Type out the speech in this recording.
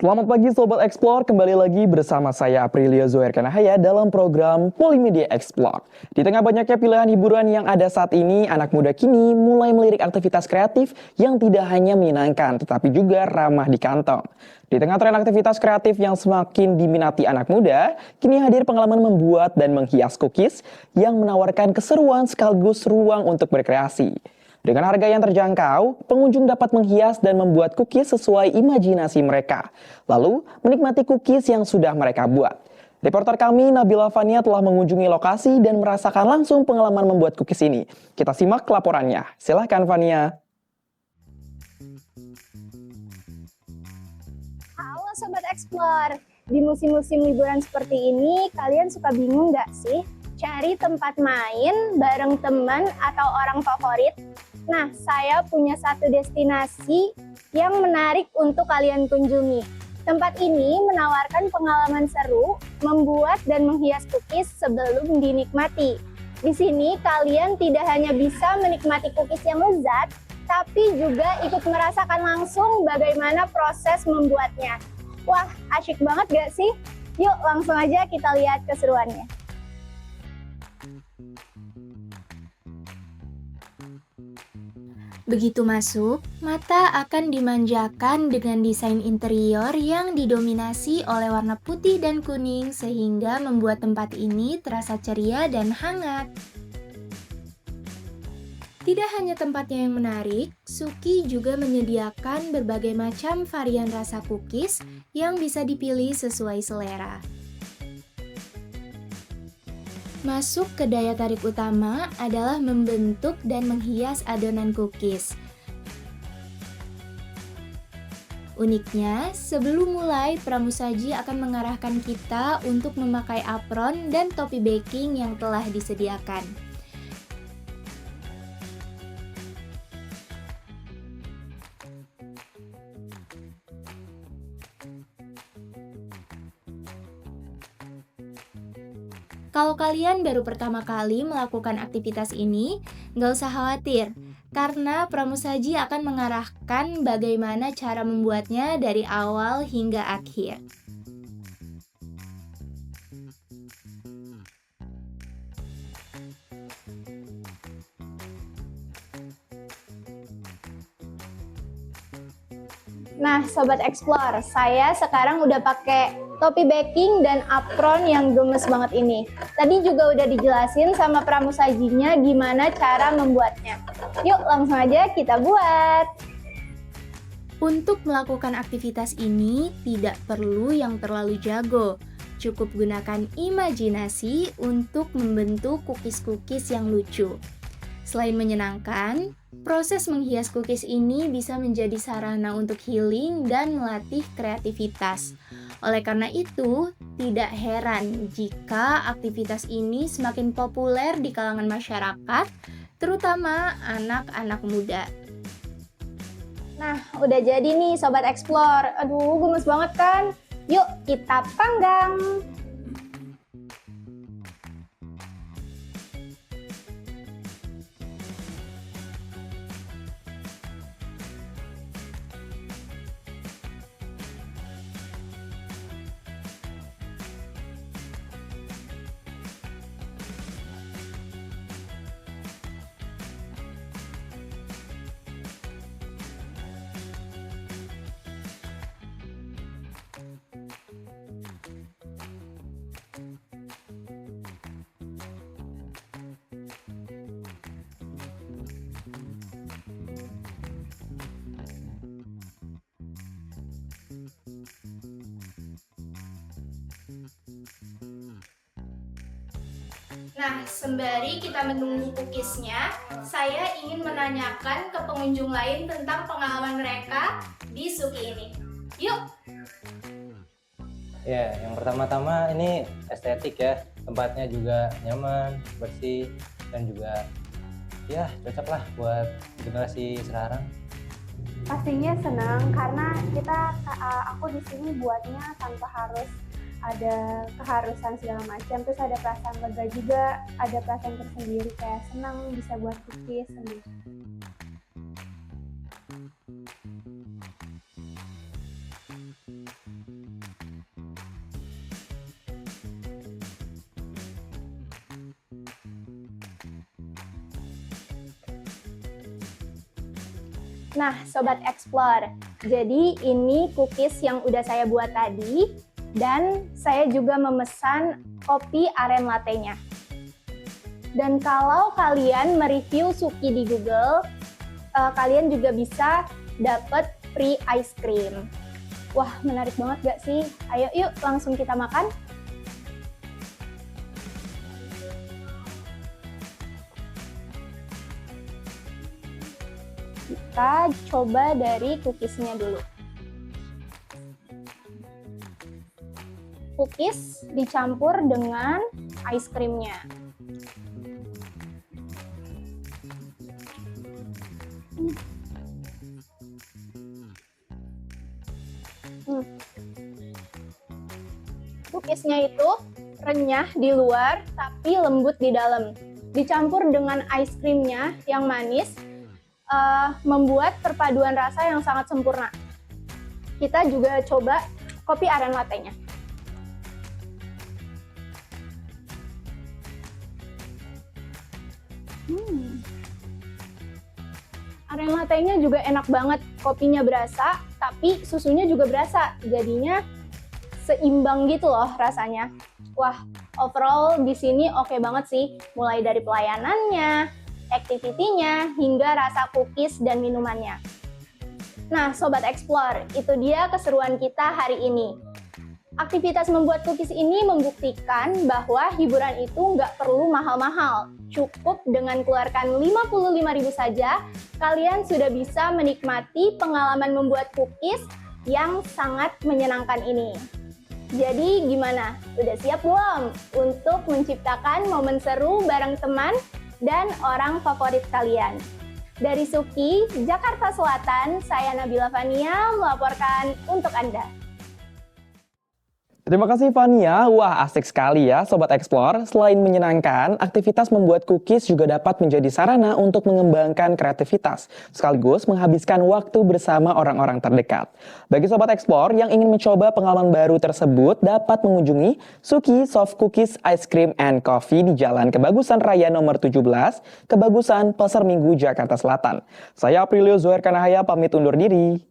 Selamat pagi Sobat Explore, kembali lagi bersama saya Aprilia Zoher Kanahaya dalam program Polimedia Explore. Di tengah banyaknya pilihan hiburan yang ada saat ini, anak muda kini mulai melirik aktivitas kreatif yang tidak hanya menyenangkan, tetapi juga ramah di kantong. Di tengah tren aktivitas kreatif yang semakin diminati anak muda, kini hadir pengalaman membuat dan menghias cookies yang menawarkan keseruan sekaligus ruang untuk berkreasi. Dengan harga yang terjangkau, pengunjung dapat menghias dan membuat cookies sesuai imajinasi mereka. Lalu, menikmati cookies yang sudah mereka buat. Reporter kami, Nabila Fania, telah mengunjungi lokasi dan merasakan langsung pengalaman membuat cookies ini. Kita simak laporannya. Silahkan, Fania. Halo Sobat Explore, di musim-musim liburan seperti ini, kalian suka bingung nggak sih? Cari tempat main bareng teman atau orang favorit? Nah, saya punya satu destinasi yang menarik untuk kalian kunjungi. Tempat ini menawarkan pengalaman seru, membuat dan menghias cookies sebelum dinikmati. Di sini kalian tidak hanya bisa menikmati cookies yang lezat, tapi juga ikut merasakan langsung bagaimana proses membuatnya. Wah, asyik banget gak sih? Yuk langsung aja kita lihat keseruannya. Begitu masuk, mata akan dimanjakan dengan desain interior yang didominasi oleh warna putih dan kuning sehingga membuat tempat ini terasa ceria dan hangat. Tidak hanya tempatnya yang menarik, Suki juga menyediakan berbagai macam varian rasa cookies yang bisa dipilih sesuai selera. Masuk ke daya tarik utama adalah membentuk dan menghias adonan cookies. Uniknya, sebelum mulai, pramusaji akan mengarahkan kita untuk memakai apron dan topi baking yang telah disediakan. Kalau kalian baru pertama kali melakukan aktivitas ini, nggak usah khawatir, karena pramusaji akan mengarahkan bagaimana cara membuatnya dari awal hingga akhir. Nah, Sobat Explore, saya sekarang udah pakai topi baking dan apron yang gemes banget ini. Tadi juga udah dijelasin sama pramusajinya gimana cara membuatnya. Yuk langsung aja kita buat. Untuk melakukan aktivitas ini, tidak perlu yang terlalu jago. Cukup gunakan imajinasi untuk membentuk cookies-cookies yang lucu. Selain menyenangkan, proses menghias cookies ini bisa menjadi sarana untuk healing dan melatih kreativitas. Oleh karena itu, tidak heran jika aktivitas ini semakin populer di kalangan masyarakat, terutama anak-anak muda. Nah, udah jadi nih Sobat Explore. Aduh, gemes banget kan? Yuk kita panggang. Nah, sembari kita menunggu cookiesnya, saya ingin menanyakan ke pengunjung lain tentang pengalaman mereka di Suki ini. Yuk! Ya, yang pertama-tama ini estetik ya, tempatnya juga nyaman, bersih, dan juga ya cocok lah buat generasi sekarang. Pastinya senang karena aku di sini buatnya tanpa harus ada keharusan segala macam, terus ada perasaan lega juga, ada perasaan tersendiri kayak senang bisa buat cookies sendiri. Nah, Sobat Explore, jadi ini cookies yang udah saya buat tadi, dan saya juga memesan kopi aren latte-nya. Dan kalau kalian mereview Suki di Google, kalian juga bisa dapat free ice cream. Wah, menarik banget gak sih? Ayo yuk langsung kita makan. Kita coba dari cookiesnya dulu. Cookies dicampur dengan ice creamnya. Cookiesnya itu renyah di luar tapi lembut di dalam. Dicampur dengan ice creamnya yang manis, membuat perpaduan rasa yang sangat sempurna. Kita juga coba kopi aren latte-nya. Aren latte-nya juga enak banget, kopinya berasa, tapi susunya juga berasa. Jadinya seimbang gitu loh rasanya. Wah, overall di sini oke banget sih. Mulai dari pelayanannya, activity-nya, hingga rasa cookies dan minumannya. Nah, Sobat Explore, itu dia keseruan kita hari ini. Aktivitas membuat cookies ini membuktikan bahwa hiburan itu nggak perlu mahal-mahal. Cukup dengan keluarkan 55.000 saja, kalian sudah bisa menikmati pengalaman membuat cookies yang sangat menyenangkan ini. Jadi gimana? Udah siap belum untuk menciptakan momen seru bareng teman dan orang favorit kalian? Dari Suki, Jakarta Selatan, saya Nabila Fania melaporkan untuk Anda. Terima kasih Fania, wah asik sekali ya Sobat Explore. Selain menyenangkan, aktivitas membuat cookies juga dapat menjadi sarana untuk mengembangkan kreativitas, sekaligus menghabiskan waktu bersama orang-orang terdekat. Bagi Sobat Explore yang ingin mencoba pengalaman baru tersebut, dapat mengunjungi Suki Soft Cookies Ice Cream and Coffee di Jalan Kebagusan Raya nomor 17, Kebagusan, Pasar Minggu, Jakarta Selatan. Saya Aprilio Zoher Kanahaya pamit undur diri.